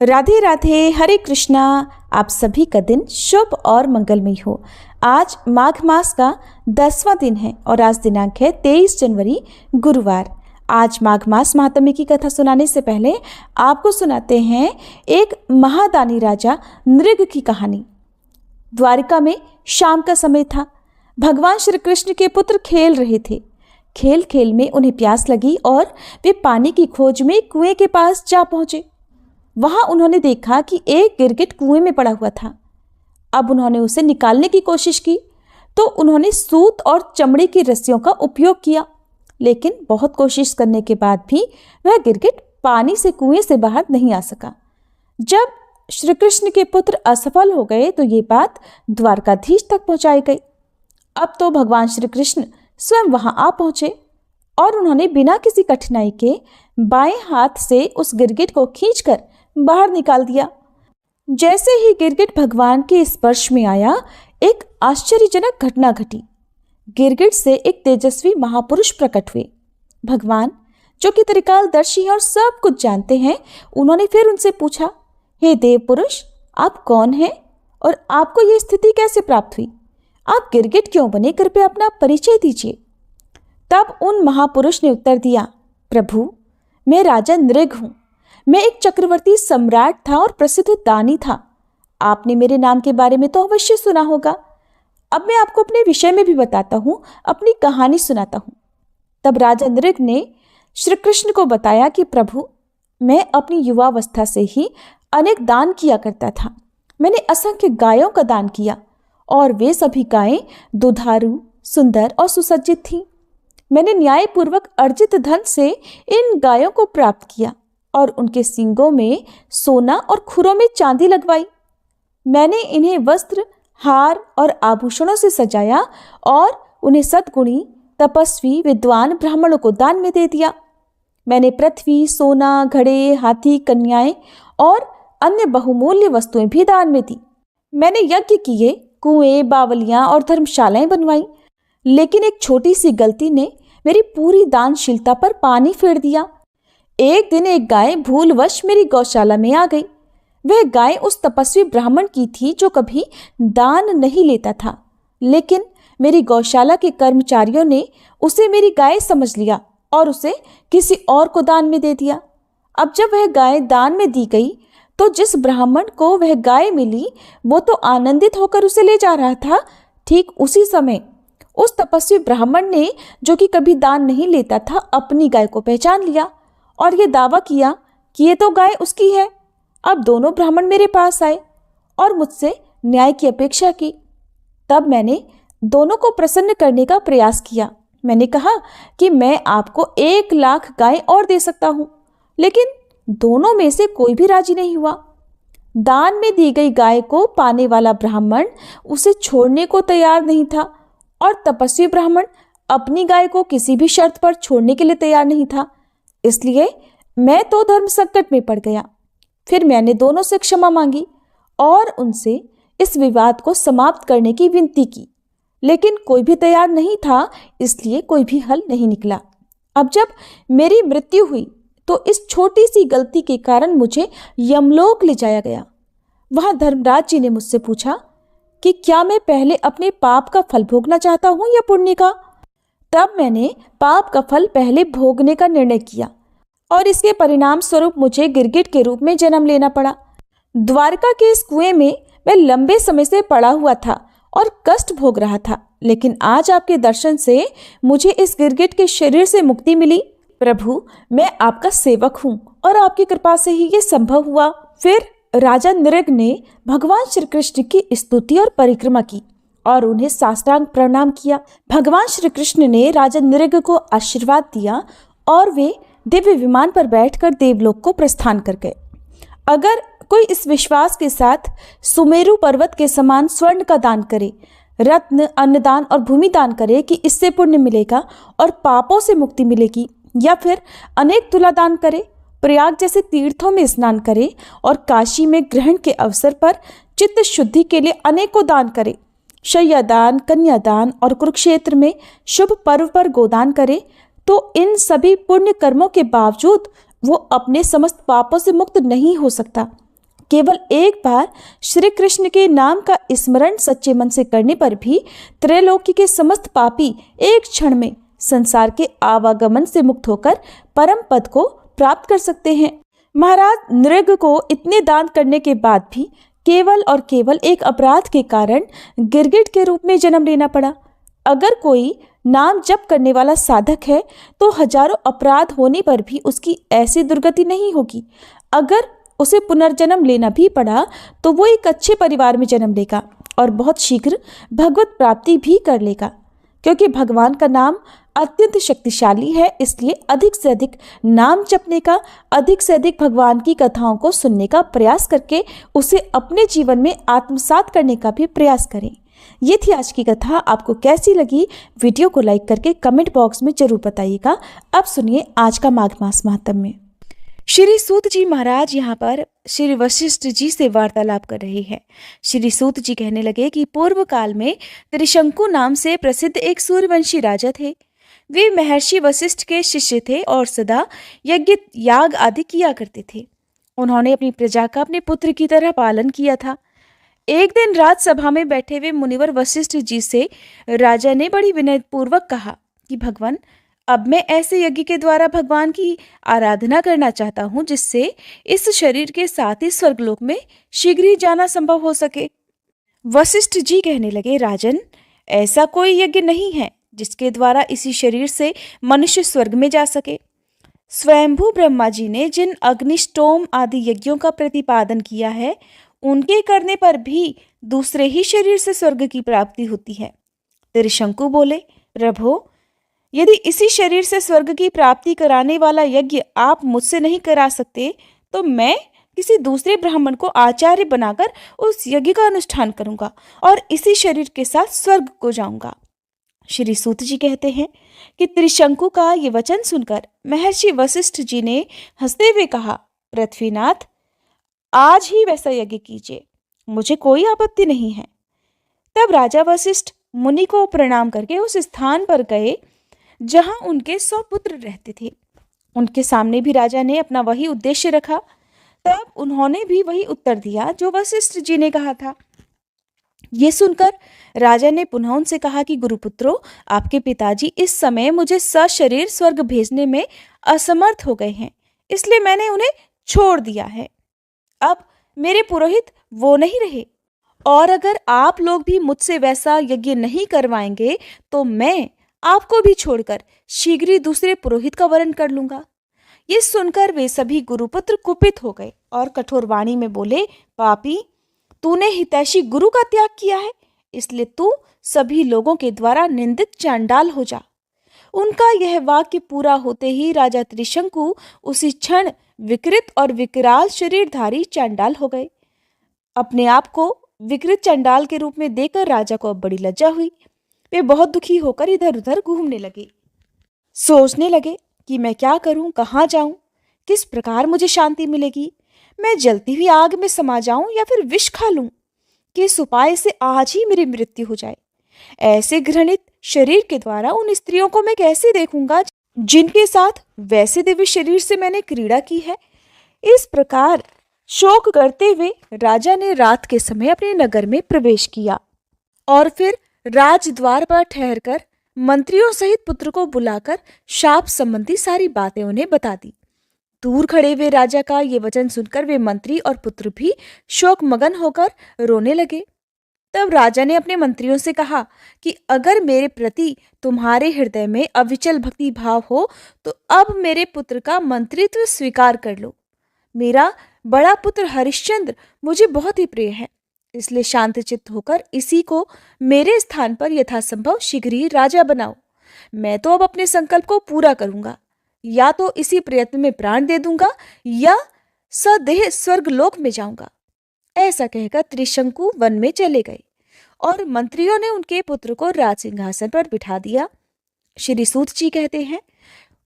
राधे राधे, हरे कृष्णा। आप सभी का दिन शुभ और मंगलमय हो। आज माघ मास का 10वां दिन है और आज दिनांक है 23 जनवरी गुरुवार। आज माघ मास महात्म्य की कथा सुनाने से पहले आपको सुनाते हैं एक महादानी राजा नृग की कहानी। द्वारिका में शाम का समय था। भगवान श्री कृष्ण के पुत्र खेल रहे थे। खेल खेल में उन्हें प्यास लगी और वे पानी की खोज में कुएं के पास जा पहुंचे। वहां उन्होंने देखा कि एक गिरगिट कुएं में पड़ा हुआ था। अब उन्होंने उसे निकालने की कोशिश की तो उन्होंने सूत और चमड़े की रस्सियों का उपयोग किया, लेकिन बहुत कोशिश करने के बाद भी वह गिरगिट पानी से कुएं से बाहर नहीं आ सका। जब श्री कृष्ण के पुत्र असफल हो गए तो ये बात द्वारकाधीश तक पहुंचाई गई। अब तो भगवान श्री कृष्ण स्वयं वहां आ पहुंचे और उन्होंने बिना किसी कठिनाई के बाएं हाथ से उस गिरगिट को खींचकर बाहर निकाल दिया। जैसे ही गिरगिट भगवान के स्पर्श में आया, एक आश्चर्यजनक घटना घटी। गिरगिट से एक तेजस्वी महापुरुष प्रकट हुए। भगवान, जो कि त्रिकालदर्शी हैं और सब कुछ जानते हैं, उन्होंने फिर उनसे पूछा, हे देव पुरुष, आप कौन हैं और आपको ये स्थिति कैसे प्राप्त हुई? आप गिरगिट क्यों बने? कृपया अपना परिचय दीजिए। तब उन महापुरुष ने उत्तर दिया, प्रभु, मैं राजा नृग हूँ। मैं एक चक्रवर्ती सम्राट था और प्रसिद्ध दानी था। आपने मेरे नाम के बारे में तो अवश्य सुना होगा। अब मैं आपको अपने विषय में भी बताता हूँ, अपनी कहानी सुनाता हूँ। तब राजा नृग ने श्री कृष्ण को बताया कि प्रभु, मैं अपनी युवावस्था से ही अनेक दान किया करता था। मैंने असंख्य गायों का दान किया और वे सभी गायें दुधारू, सुंदर और सुसज्जित थीं। मैंने न्यायपूर्वक अर्जित धन से इन गायों को प्राप्त किया और उनके सींगों में सोना और खुरों में चांदी लगवाई। मैंने इन्हें वस्त्र, हार और आभूषणों से सजाया और उन्हें सद्गुणी, तपस्वी, विद्वान ब्राह्मणों को दान में दे दिया। मैंने पृथ्वी, सोना, घड़े, हाथी, कन्याएं और अन्य बहुमूल्य वस्तुएं भी दान में दी। मैंने यज्ञ किए, कुएं, बावलियां और धर्मशालाएं बनवाई। लेकिन एक छोटी सी गलती ने मेरी पूरी दानशीलता पर पानी फेर दिया। एक दिन एक गाय भूलवश मेरी गौशाला में आ गई। वह गाय उस तपस्वी ब्राह्मण की थी जो कभी दान नहीं लेता था, लेकिन मेरी गौशाला के कर्मचारियों ने उसे मेरी गाय समझ लिया और उसे किसी और को दान में दे दिया। अब जब वह गाय दान में दी गई तो जिस ब्राह्मण को वह गाय मिली वो तो आनंदित होकर उसे ले जा रहा था। ठीक उसी समय उस तपस्वी ब्राह्मण ने, जो कि कभी दान नहीं लेता था, अपनी गाय को पहचान लिया और ये दावा किया कि ये तो गाय उसकी है। अब दोनों ब्राह्मण मेरे पास आए और मुझसे न्याय की अपेक्षा की। तब मैंने दोनों को प्रसन्न करने का प्रयास किया। मैंने कहा कि मैं आपको 1,00,000 गाय और दे सकता हूँ, लेकिन दोनों में से कोई भी राजी नहीं हुआ। दान में दी गई गाय को पाने वाला ब्राह्मण उसे छोड़ने को तैयार नहीं था और तपस्वी ब्राह्मण अपनी गाय को किसी भी शर्त पर छोड़ने के लिए तैयार नहीं था। इसलिए मैं तो धर्म संकट में पड़ गया। फिर मैंने दोनों से क्षमा मांगी और उनसे इस विवाद को समाप्त करने की विनती की, लेकिन कोई भी तैयार नहीं था, इसलिए कोई भी हल नहीं निकला। अब जब मेरी मृत्यु हुई तो इस छोटी सी गलती के कारण मुझे यमलोक ले जाया गया। वहां धर्मराज जी ने मुझसे पूछा कि क्या मैं पहले अपने पाप का फल भोगना चाहता हूं या पुण्य का। तब मैंने पाप का फल पहले भोगने का निर्णय किया और इसके परिणाम स्वरूप मुझे गिरगिट के रूप में जन्म लेना पड़ा। द्वारका के इस कुएं में मैं लंबे समय से पड़ा हुआ था और कष्ट भोग रहा था, लेकिन आज आपके दर्शन से मुझे इस गिरगिट के शरीर से मुक्ति मिली। प्रभु, मैं आपका सेवक हूँ और आपकी कृपा से ही ये संभव हुआ। फिर राजा नृग ने भगवान श्री कृष्ण की स्तुति और परिक्रमा की और उन्हें साष्टांग प्रणाम किया। भगवान श्री कृष्ण ने राजा नृग को आशीर्वाद दिया और वे दिव्य विमान पर बैठकर देवलोक को प्रस्थान कर गए। अगर कोई इस विश्वास के साथ सुमेरु पर्वत के समान स्वर्ण का दान करे, रत्न, अन्नदान और भूमि दान करे कि इससे पुण्य मिलेगा और पापों से मुक्ति मिलेगी, या फिर अनेक तुला दान करे, प्रयाग जैसे तीर्थों में स्नान करे और काशी में ग्रहण के अवसर पर चित्त शुद्धि के लिए अनेकों दान करे, शय्यादान, कन्यादान और कुरुक्षेत्र में शुभ पर्व पर गोदान करे, तो इन सभी पुण्य कर्मों के बावजूद वो अपने समस्त पापों से मुक्त नहीं हो सकता। केवल एक बार श्री कृष्ण के नाम का स्मरण सच्चे मन से करने पर भी त्रैलोकी के समस्त पापी एक क्षण में संसार के आवागमन से मुक्त होकर परम पद को प्राप्त कर सकते हैं। महाराज नृग को इतने दान करने के बाद भी केवल और केवल एक अपराध के कारण गिरगिट के रूप में जन्म लेना पड़ा। अगर कोई नाम जप करने वाला साधक है तो हजारों अपराध होने पर भी उसकी ऐसी दुर्गति नहीं होगी। अगर उसे पुनर्जन्म लेना भी पड़ा तो वो एक अच्छे परिवार में जन्म लेगा और बहुत शीघ्र भगवत प्राप्ति भी कर लेगा। क्योंकि भगवान का नाम अत्यंत शक्तिशाली है, इसलिए अधिक से अधिक नाम जपने का, अधिक से अधिक भगवान की कथाओं को सुनने का प्रयास करके उसे अपने जीवन में आत्मसात करने का भी प्रयास करें। ये थी आज की कथा। आपको कैसी लगी? वीडियो को लाइक करके कमेंट बॉक्स में जरूर बताइएगा। अब सुनिए आज का माघ मास महात्म्य। श्री सूत जी महाराज यहाँ पर श्री वशिष्ठ जी से वार्तालाप कर रहे हैं। श्री सूत जी कहने लगे कि पूर्व काल में त्रिशंकु नाम से प्रसिद्ध एक सूर्यवंशी राजा थे। वे महर्षि वशिष्ठ के शिष्य थे और सदा यज्ञ याग आदि किया करते थे। उन्होंने अपनी प्रजा का अपने पुत्र की तरह पालन किया था। एक दिन राजसभा में बैठे हुए मुनिवर वशिष्ठ जी से राजा ने बड़ी विनयपूर्वक कहा कि भगवान, अब मैं ऐसे यज्ञ के द्वारा भगवान की आराधना करना चाहता हूँ जिससे इस शरीर के साथ ही स्वर्गलोक में शीघ्र ही जाना संभव हो सके। वशिष्ठ जी कहने लगे, राजन, ऐसा कोई यज्ञ नहीं है जिसके द्वारा इसी शरीर से मनुष्य स्वर्ग में जा सके। स्वयंभू ब्रह्मा जी ने जिन अग्निष्टोम आदि यज्ञों का प्रतिपादन किया है, उनके करने पर भी दूसरे ही शरीर से स्वर्ग की प्राप्ति होती है। त्रिशंकु बोले, प्रभो, यदि इसी शरीर से स्वर्ग की प्राप्ति कराने वाला यज्ञ आप मुझसे नहीं करा सकते तो मैं किसी दूसरे ब्राह्मण को आचार्य बनाकर उस यज्ञ का अनुष्ठान करूंगा और इसी शरीर के साथ स्वर्ग को जाऊंगा। श्री सूत जी कहते हैं कि त्रिशंकु का ये वचन सुनकर महर्षि वशिष्ठ जी ने हंसते हुए कहा, पृथ्वीनाथ, आज ही वैसा यज्ञ कीजिए, मुझे कोई आपत्ति नहीं है। तब राजा वशिष्ठ मुनि को प्रणाम करके उस स्थान पर गए जहां उनके 100 पुत्र रहते थे। उनके सामने भी राजा ने अपना वही उद्देश्य रखा। तब उन्होंने भी वही उत्तर दिया जो वशिष्ठ जी ने कहा था। ये सुनकर राजा ने पुनः उनसे कहा कि गुरुपुत्रो, आपके पिताजी इस समय मुझे सशरीर स्वर्ग भेजने में असमर्थ हो गए हैं, इसलिए मैंने उन्हें छोड़ दिया है। अब मेरे पुरोहित वो नहीं रहे, और अगर आप लोग भी मुझसे वैसा यज्ञ नहीं करवाएंगे तो मैं आपको भी छोड़कर शीघ्र ही दूसरे पुरोहित का वरण कर लूंगा। ये सुनकर वे सभी गुरुपुत्र कुपित हो गए और कठोर वाणी में बोले, पापी, तूने हितैषी गुरु का त्याग किया है, इसलिए तू सभी लोगों के द्वारा निंदित चांडाल हो जा। उनका यह वाक्य पूरा होते ही राजा त्रिशंकु उसी क्षण विकृत और विकराल शरीरधारी चांडाल हो गए। अपने आप को विकृत चांडाल के रूप में देखकर राजा को अब बड़ी लज्जा हुई। वे बहुत दुखी होकर इधर उधर घूमने लगे। सोचने लगे कि मैं क्या करूं, कहाँ जाऊं, किस प्रकार मुझे शांति मिलेगी। मैं जलती हुई आग में समा जाऊं या फिर विष खा लूं, किस उपाय से आज ही मेरी मृत्यु हो जाए। ऐसे घृणित शरीर के द्वारा उन स्त्रियों को मैं कैसे देखूंगा जिनके साथ वैसे दिव्य शरीर से मैंने क्रीड़ा की है। इस प्रकार शोक करते हुए राजा ने रात के समय अपने नगर में प्रवेश किया और फिर राजद्वार पर ठहरकर मंत्रियों सहित पुत्र को बुलाकर शाप संबंधी सारी बातें उन्हें बता दी। दूर खड़े हुए राजा का ये वचन सुनकर वे मंत्री और पुत्र भी शोक मगन होकर रोने लगे। तब राजा ने अपने मंत्रियों से कहा कि अगर मेरे प्रति तुम्हारे हृदय में अविचल भक्ति भाव हो तो अब मेरे पुत्र का मंत्रित्व स्वीकार कर लो। मेरा बड़ा पुत्र हरिश्चंद्र मुझे बहुत ही प्रिय है, इसलिए शांतचित्त होकर इसी को मेरे स्थान पर यथासंभव शीघ्र ही राजा बनाओ। मैं तो अब अपने संकल्प को पूरा करूंगा, या तो इसी प्रयत्न में प्राण दे दूंगा या सदेह स्वर्ग लोक में जाऊंगा। ऐसा कहकर त्रिशंकु वन में चले गए और मंत्रियों ने उनके पुत्र को राज सिंहासन पर बिठा दिया। श्री सूत जी कहते हैं,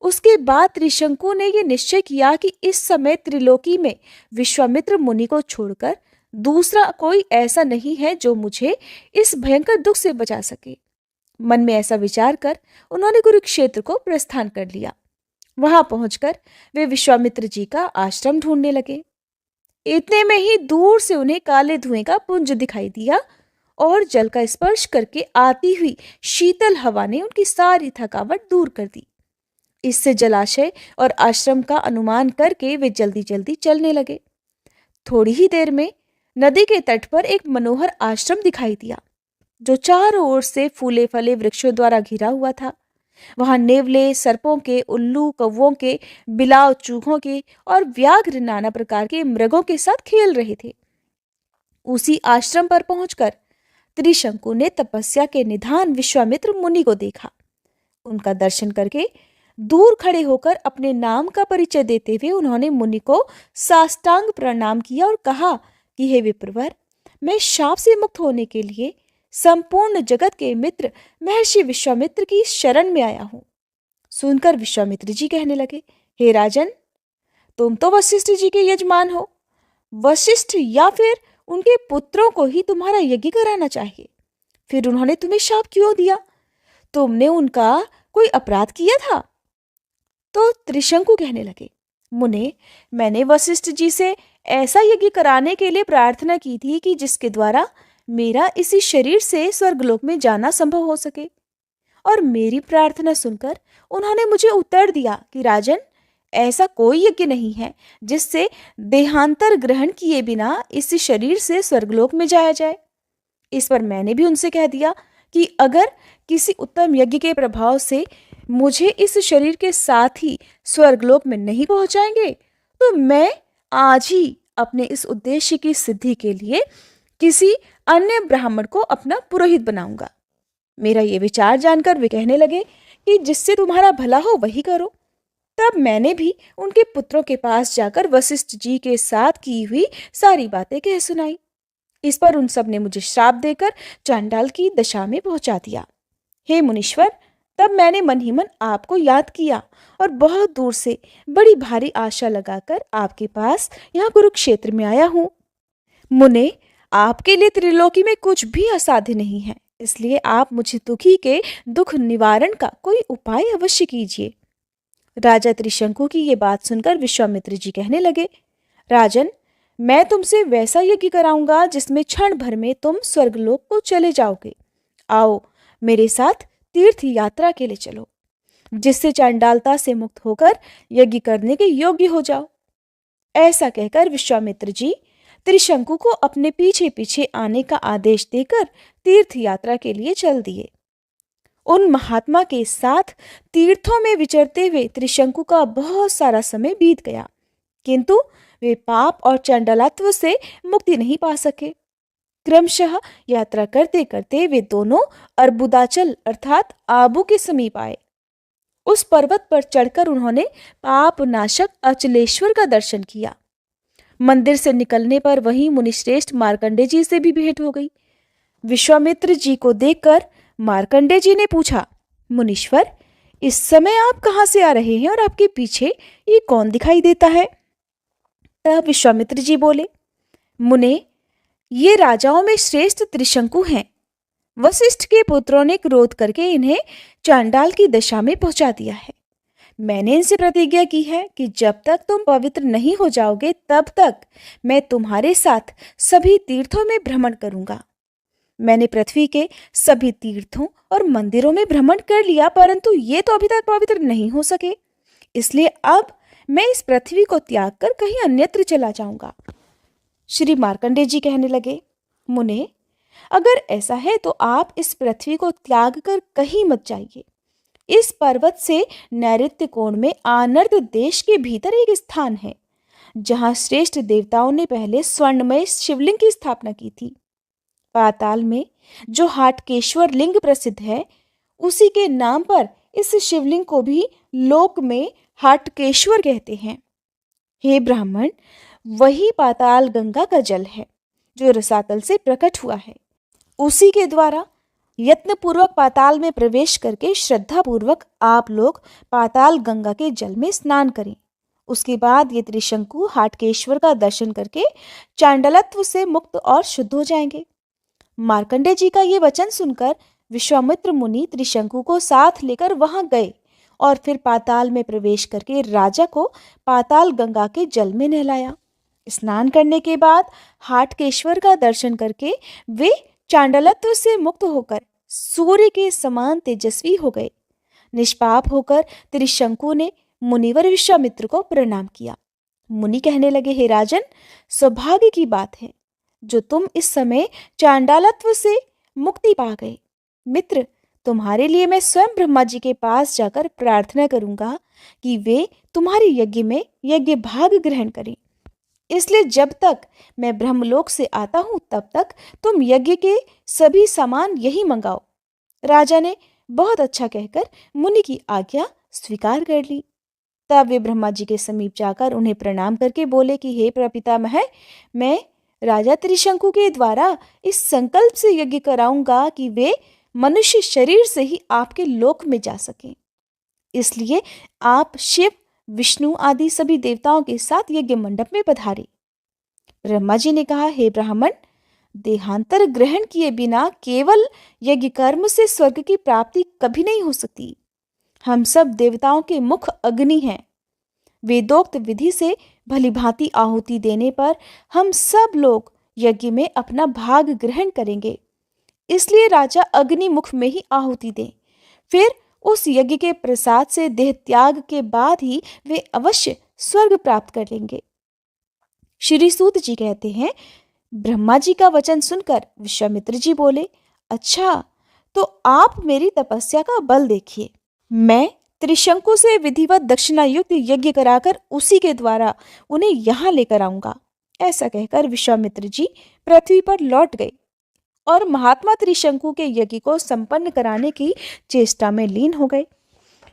उसके बाद त्रिशंकु ने यह निश्चय किया कि इस समय त्रिलोकी में विश्वामित्र मुनि को छोड़कर दूसरा कोई ऐसा नहीं है जो मुझे इस भयंकर दुख से बचा सके। मन में ऐसा विचार कर उन्होंने कुरुक्षेत्र को प्रस्थान कर लिया। वहां पहुंचकर वे विश्वामित्र जी का आश्रम ढूंढने लगे। इतने में ही दूर से उन्हें काले धुएं का पुंज दिखाई दिया और जल का स्पर्श करके आती हुई शीतल हवा ने उनकी सारी थकावट दूर कर दी। इससे जलाशय और आश्रम का अनुमान करके वे जल्दी जल्दी चलने लगे। थोड़ी ही देर में नदी के तट पर एक मनोहर आश्रम दिखाई दिया, जो चारों ओर से फूले फले वृक्षों द्वारा घिरा हुआ था। वहां नेवले, सर्पों के, उल्लू, कौवों के, बिलाव, चूहों के और व्याघ्र नाना प्रकार के मृगों के साथ खेल रहे थे। उसी आश्रम पर पहुंचकर त्रिशंकु ने तपस्या के निधान विश्वामित्र मुनि को देखा। उनका दर्शन करके दूर खड़े होकर अपने नाम का परिचय देते हुए उन्होंने मुनि को साष्टांग प्रणाम किया और कहा कि हे विप्रवर, मैं शाप से मुक्त होने के लिए संपूर्ण जगत के मित्र महर्षि विश्वामित्र की शरण में आया हूं। सुनकर विश्वामित्र जी कहने लगे, हे राजन, तुम तो वशिष्ठ जी के यजमान हो। वशिष्ठ या फिर उनके पुत्रों को ही तुम्हारा यज्ञ कराना चाहिए। फिर उन्होंने तुम्हें शाप क्यों दिया? तुमने उनका कोई अपराध किया था? तो त्रिशंकु कहने लगे, मुने, मैंने वशिष्ठ जी से ऐसा यज्ञ कराने के लिए प्रार्थना की थी कि जिसके द्वारा मेरा इसी शरीर से स्वर्गलोक में जाना संभव हो सके। और मेरी प्रार्थना सुनकर उन्होंने मुझे उत्तर दिया कि राजन, ऐसा कोई यज्ञ नहीं है जिससे देहांतर ग्रहण किए बिना इसी शरीर से स्वर्गलोक में जाया जाए। इस पर मैंने भी उनसे कह दिया कि अगर किसी उत्तम यज्ञ के प्रभाव से मुझे इस शरीर के साथ ही स्वर्गलोक में नहीं पहुंचाएंगे तो मैं आज ही अपने इस उद्देश्य की सिद्धि के लिए किसी अन्य ब्राह्मण को अपना पुरोहित बनाऊंगा। मेरा ये विचार जानकर वे कहने लगे कि जिससे तुम्हारा भला हो वही करो। तब मैंने भी उनके पुत्रों के पास जाकर वशिष्ठ जी के साथ की हुई सारी बातें कह सुनाई। इस पर उन सब ने मुझे श्राप देकर चांडाल की दशा में पहुंचा दिया। हे मुनीश्वर, तब मैंने मन ही मन आपको याद किया और बहुत दूर से बड़ी भारी आशा लगाकर आपके पास यहाँ कुरुक्षेत्र में आया हूँ। मुने, आपके लिए त्रिलोकी में कुछ भी असाध्य नहीं है, इसलिए आप मुझे दुखी के दुख निवारण का कोई उपाय अवश्य कीजिए। राजा त्रिशंकु की ये बात सुनकर विश्वामित्र जी कहने लगे, राजन, मैं तुमसे वैसा यज्ञ कराऊंगा जिसमें क्षण भर में तुम स्वर्गलोक को चले जाओगे। आओ मेरे साथ तीर्थ यात्रा के लिए चलो, जिससे चांडालता से मुक्त होकर यज्ञ करने के योग्य हो जाओ। ऐसा कहकर विश्वामित्र जी त्रिशंकु को अपने पीछे पीछे आने का आदेश देकर तीर्थ यात्रा के लिए चल दिए। उन महात्मा के साथ तीर्थों में विचरते हुए त्रिशंकु का बहुत सारा समय बीत गया, किंतु वे पाप और चंडालत्व से मुक्ति नहीं पा सके। क्रमशः यात्रा करते करते वे दोनों अर्बुदाचल अर्थात आबू के समीप आए। उस पर्वत पर चढ़कर उन्होंने पाप नाशक अचलेश्वर का दर्शन किया। मंदिर से निकलने पर वहीं मुनिश्रेष्ठ मार्कंडे जी से भी भेंट हो गई। विश्वामित्र जी को देखकर मार्कंडे जी ने पूछा, मुनीश्वर, इस समय आप कहाँ से आ रहे हैं और आपके पीछे ये कौन दिखाई देता है? तब विश्वामित्र जी बोले, मुने, ये राजाओं में श्रेष्ठ त्रिशंकु हैं। वशिष्ठ के पुत्रों ने क्रोध करके इन्हें चांडाल की दशा में पहुंचा दिया है। मैंने इनसे प्रतिज्ञा की है कि जब तक तुम पवित्र नहीं हो जाओगे तब तक मैं तुम्हारे साथ सभी तीर्थों में भ्रमण करूंगा। मैंने पृथ्वी के सभी तीर्थों और मंदिरों में भ्रमण कर लिया, परंतु ये तो अभी तक पवित्र नहीं हो सके, इसलिए अब मैं इस पृथ्वी को त्याग कर कहीं अन्यत्र चला जाऊंगा। श्री मार्कंडे जी कहने लगे, मुने, अगर ऐसा है तो आप इस पृथ्वी को त्याग कर कहीं मत जाइए। इस पर्वत से नैऋत्य कोण में आनर्द देश के भीतर एक स्थान है, जहां श्रेष्ठ देवताओं ने पहले स्वर्णमय शिवलिंग की स्थापना की थी। पाताल में जो हाटकेश्वर लिंग प्रसिद्ध है, उसी के नाम पर इस शिवलिंग को भी लोक में हाटकेश्वर कहते हैं। हे ब्राह्मण, वही पाताल गंगा का जल है जो रसातल से प्रकट हुआ है। उसी के द्वारा यत्न पूर्वक पाताल में प्रवेश करके श्रद्धा पूर्वक आप लोग पाताल गंगा के जल में स्नान करें। उसके बाद ये त्रिशंकु हाटकेश्वर का दर्शन करके चांडलत्व से मुक्त और शुद्ध हो जाएंगे। मार्कंडे जी का ये वचन सुनकर विश्वामित्र मुनि त्रिशंकु को साथ लेकर वहां गए और फिर पाताल में प्रवेश करके राजा को पाताल गंगा के जल में नहलाया। स्नान करने के बाद हाटकेश्वर का दर्शन करके वे चांडालत्व से मुक्त होकर सूर्य के समान तेजस्वी हो गए। निष्पाप होकर त्रिशंकु ने मुनिवर विश्वामित्र को प्रणाम किया। मुनि कहने लगे, हे राजन, सौभाग्य की बात है जो तुम इस समय चांडालत्व से मुक्ति पा गए। मित्र, तुम्हारे लिए मैं स्वयं ब्रह्मा जी के पास जाकर प्रार्थना करूंगा कि वे तुम्हारे यज्ञ में यज्ञ भाग ग्रहण करें। इसलिए जब तक मैं ब्रह्मलोक से आता हूं तब तक तुम यज्ञ के सभी सामान यही मंगाओ। राजा ने बहुत अच्छा कहकर मुनि की आज्ञा स्वीकार कर ली। तब वे ब्रह्मा जी के समीप जाकर उन्हें प्रणाम करके बोले कि हे प्रपितामह, मैं राजा त्रिशंकु के द्वारा इस संकल्प से यज्ञ कराऊंगा कि वे मनुष्य शरीर से ही आपके लोक में जा सकें। इसलिए आप शिव, विष्णु आदि सभी देवताओं के साथ यज्ञ मंडप में पधारे। ब्रह्मा जी ने कहा, हे ब्राह्मण, देहांतर ग्रहण किए बिना केवल यज्ञ कर्म से स्वर्ग की प्राप्ति कभी नहीं हो सकती। हम सब देवताओं के मुख अग्नि हैं। वेदोक्त विधि से भली भांति आहुति देने पर हम सब लोग यज्ञ में अपना भाग ग्रहण करेंगे। इसलिए राजा अग्नि मुख में ही आहुति दें। फिर उस यज्ञ के प्रसाद से देह त्याग के बाद ही वे अवश्य स्वर्ग प्राप्त कर लेंगे। श्री सूत जी कहते हैं, ब्रह्मा जी का वचन सुनकर विश्वामित्र जी बोले, अच्छा, तो आप मेरी तपस्या का बल देखिए। मैं त्रिशंकु से विधिवत दक्षिणा युक्त यज्ञ कराकर उसी के द्वारा उन्हें यहाँ लेकर आऊंगा। ऐसा कहकर विश्वामित्र जी पृथ्वी पर लौट गए और महात्मा त्रिशंकु के यज्ञ को संपन्न कराने की चेष्टा में लीन हो गए।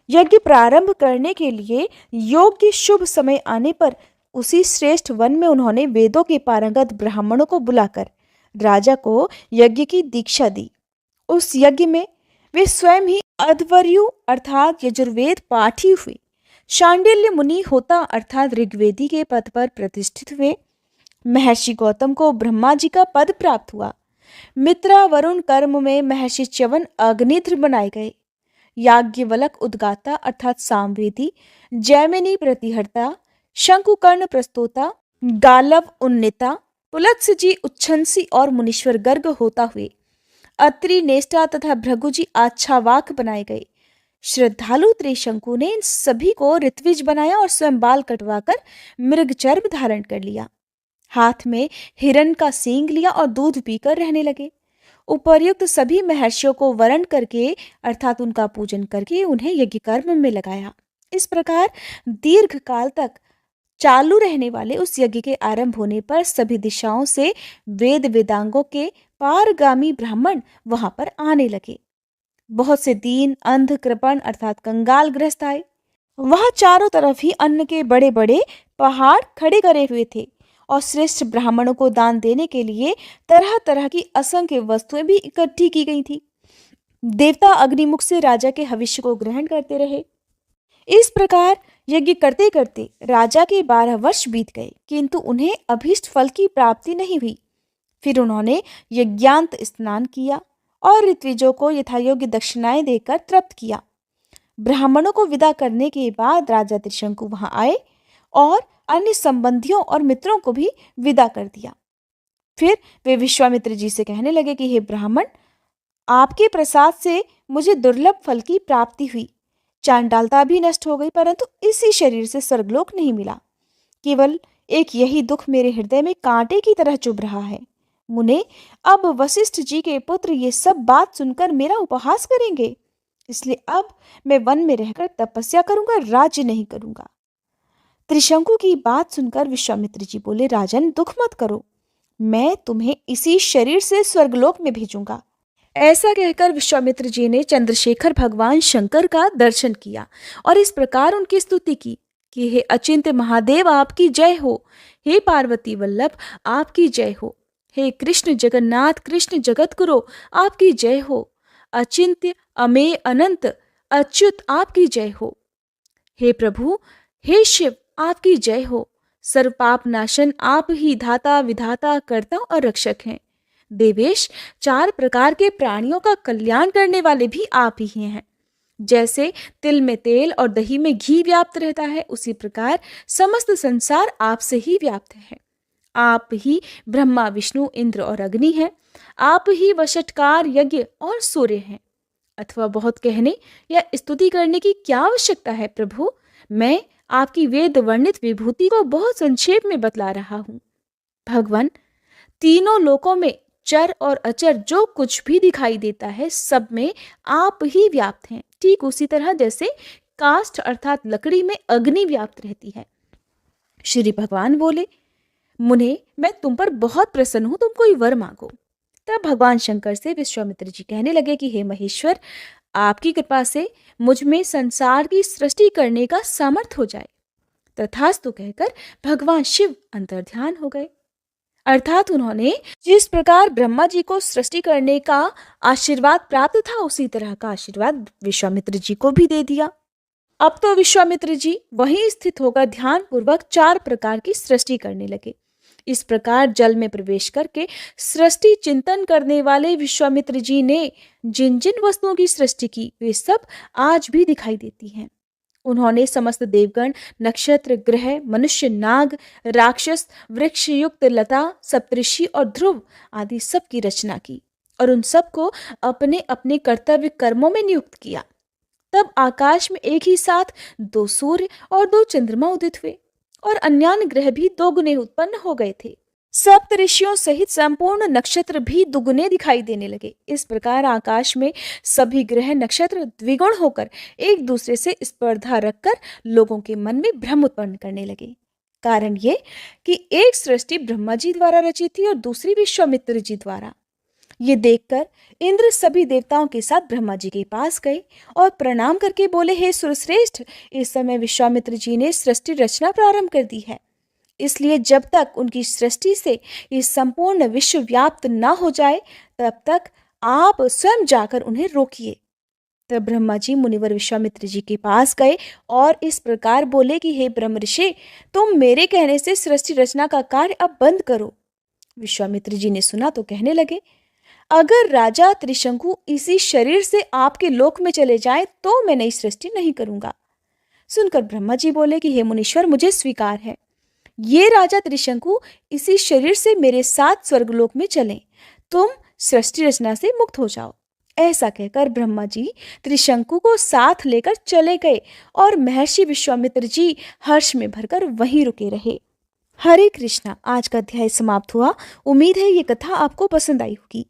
यज्ञ प्रारंभ करने के लिए योग्य शुभ समय आने पर उसी श्रेष्ठ वन में उन्होंने वेदों के पारंगत ब्राह्मणों को बुलाकर राजा को यज्ञ की दीक्षा दी। उस यज्ञ में वे स्वयं ही अध्वर्यु अर्थात यजुर्वेद पाठी हुए। शांडिल्य मुनि होता अर्थात ऋग्वेदी के पद पर प्रतिष्ठित हुए। महर्षि गौतम को ब्रह्मा जी का पद प्राप्त हुआ। मित्रा वरुण कर्म में महर्षि च्यवन अग्निध्र बनाए गए। याज्ञवल्क उद्गाता अर्थात सामवेदी, जैमिनी प्रतिहर्ता, शंकुकर्ण प्रस्तोता, गालव उन्नेता, पुलत्स्य जी उच्छंसी और मुनीश्वर गर्ग होता हुए अत्रि, नेष्टा तथा भृगुजी आच्छावाक बनाए गए। श्रद्धालु त्रिशंकु ने इन सभी को ऋत्विज बनाया और स्वयं बाल कटवाकर मृग चर्म धारण कर लिया। हाथ में हिरण का सींग लिया और दूध पीकर रहने लगे। उपर्युक्त सभी महर्षियों को वरण करके अर्थात उनका पूजन करके उन्हें यज्ञ कर्म में लगाया। इस प्रकार दीर्घ काल तक चालू रहने वाले उस यज्ञ के आरंभ होने पर सभी दिशाओं से वेद वेदांगों के पारगामी ब्राह्मण वहां पर आने लगे। बहुत से दीन, अंध, कृपण अर्थात कंगाल गृहस्थ आए। वहां चारों तरफ ही अन्न के बड़े बड़े पहाड़ खड़े करे हुए थे और श्रेष्ठ ब्राह्मणों को दान देने के लिए तरह तरह की असंख्य वस्तुएं भी इकट्ठी की गई थी। देवता अग्निमुख से राजा के हविष्य को ग्रहण करते रहे। इस प्रकार यज्ञ करते करते राजा के 12 वर्ष बीत गए, किंतु उन्हें अभीष्ट फल की प्राप्ति नहीं हुई। फिर उन्होंने यज्ञांत स्नान किया और ऋत्विजों को यथायोग्य दक्षिणाएं देकर तृप्त किया। ब्राह्मणों को विदा करने के बाद राजा त्रिशंकु वहां आए और अन्य संबंधियों और मित्रों को भी विदा कर दिया। फिर वे विश्वामित्र जी से कहने लगे कि हे ब्राह्मण, आपके प्रसाद से मुझे दुर्लभ फल की प्राप्ति हुई। चांडालता भी नष्ट हो गई, परंतु इसी शरीर से स्वर्गलोक नहीं मिला। केवल एक यही दुख मेरे हृदय में कांटे की तरह चुभ रहा है। मुने, अब वशिष्ठ जी के पुत्र ये सब बात सुनकर मेरा उपहास करेंगे, इसलिए अब मैं वन में रहकर तपस्या करूंगा, राज्य नहीं करूंगा। त्रिशंकु की बात सुनकर विश्वामित्र जी बोले, राजन, दुख मत करो, मैं तुम्हें इसी शरीर से स्वर्गलोक में भेजूंगा। ऐसा कहकर विश्वामित्र जी ने चंद्रशेखर भगवान शंकर का दर्शन किया और इस प्रकार उनकी स्तुति की कि हे अचिंत्य महादेव, आपकी जय हो। हे पार्वती वल्लभ, आपकी जय हो। हे कृष्ण जगन्नाथ, कृष्ण जगत गुरु, आपकी जय हो। अचिंत्य अमेय अनंत अच्युत, आपकी जय हो। हे प्रभु, हे शिव, आपकी जय हो। सर्व पाप नाशन, आप ही धाता, विधाता, कर्ता और रक्षक हैं। देवेश, 4 प्रकार के प्राणियों का कल्याण करने वाले भी आप ही हैं। जैसे तिल में तेल और दही में घी व्याप्त रहता है, उसी प्रकार समस्त संसार आपसे ही व्याप्त है। आप ही ब्रह्मा, विष्णु, इंद्र और अग्नि हैं। आप ही वषटकार, यज्ञ और सूर्य हैं। अथवा बहुत कहने या स्तुति करने की क्या आवश्यकता है प्रभु। मैं आपकी वेद वर्णित विभूति को बहुत संक्षेप में बतला रहा हूँ। भगवान, तीनों लोकों में चर और अचर जो कुछ भी दिखाई देता है, सब में आप ही व्याप्त हैं। ठीक उसी तरह जैसे काष्ठ अर्थात लकड़ी में अग्नि व्याप्त रहती है। श्री भगवान बोले, मुने, मैं तुम पर बहुत प्रसन्न हूं, तुम कोई वर मांगो। तब भगवान शंकर से विश्वामित्र जी कहने लगे कि हे महेश्वर, आपकी कृपा से मुझ में संसार की सृष्टि करने का सामर्थ्य हो जाए। तथास्तु कहकर भगवान शिव अंतर्ध्यान हो गए। अर्थात उन्होंने जिस प्रकार ब्रह्मा जी को सृष्टि करने का आशीर्वाद प्राप्त था, उसी तरह का आशीर्वाद विश्वामित्र जी को भी दे दिया। अब तो विश्वामित्र जी वहीं स्थित होकर ध्यान पूर्वक 4 प्रकार की सृष्टि करने लगे। इस प्रकार जल में प्रवेश करके सृष्टि चिंतन करने वाले विश्वामित्र जी ने जिन जिन वस्तुओं की सृष्टि की, वे सब आज भी दिखाई देती हैं। उन्होंने समस्त देवगण, नक्षत्र, ग्रह, मनुष्य, नाग, राक्षस, वृक्ष युक्त लता, सप्तऋषि और ध्रुव आदि सब की रचना की और उन सबको अपने अपने कर्तव्य कर्मों में नियुक्त किया। तब आकाश में एक ही साथ 2 सूर्य और 2 चंद्रमा उदित हुए और अन्य ग्रह भी 2 गुने उत्पन्न हो गए थे। सप्त ऋषियों सहित संपूर्ण नक्षत्र भी दुगुने दिखाई देने लगे। इस प्रकार आकाश में सभी ग्रह नक्षत्र द्विगुण होकर एक दूसरे से स्पर्धा रखकर लोगों के मन में भ्रम उत्पन्न करने लगे। कारण ये कि एक सृष्टि ब्रह्मा जी द्वारा रची थी और दूसरी विश्वामित्र जी द्वारा। ये देखकर इंद्र सभी देवताओं के साथ ब्रह्मा जी के पास गए और प्रणाम करके बोले, हे सुरश्रेष्ठ, इस समय विश्वामित्र जी ने सृष्टि रचना प्रारंभ कर दी है। इसलिए जब तक उनकी सृष्टि से ये संपूर्ण विश्व व्याप्त ना हो जाए, तब तक आप स्वयं जाकर उन्हें रोकिए। तब ब्रह्मा जी मुनिवर विश्वामित्र जी के पास गए और इस प्रकार बोले कि हे ब्रह्म ऋषि, तुम मेरे कहने से सृष्टि रचना का कार्य अब बंद करो। विश्वामित्र जी ने सुना तो कहने लगे, अगर राजा त्रिशंकु इसी शरीर से आपके लोक में चले जाएं, तो मैं नई सृष्टि नहीं करूंगा। सुनकर ब्रह्मा जी बोले कि हे मुनीश्वर, मुझे स्वीकार है, ये राजा त्रिशंकु इसी शरीर से मेरे साथ स्वर्गलोक में चलें, तुम सृष्टि रचना से मुक्त हो जाओ। ऐसा कहकर ब्रह्मा जी त्रिशंकु को साथ लेकर चले गए और महर्षि विश्वामित्र जी हर्ष में भरकर वहीं रुके रहे। हरे कृष्णा। आज का अध्याय समाप्त हुआ। उम्मीद है ये कथा आपको पसंद आई होगी।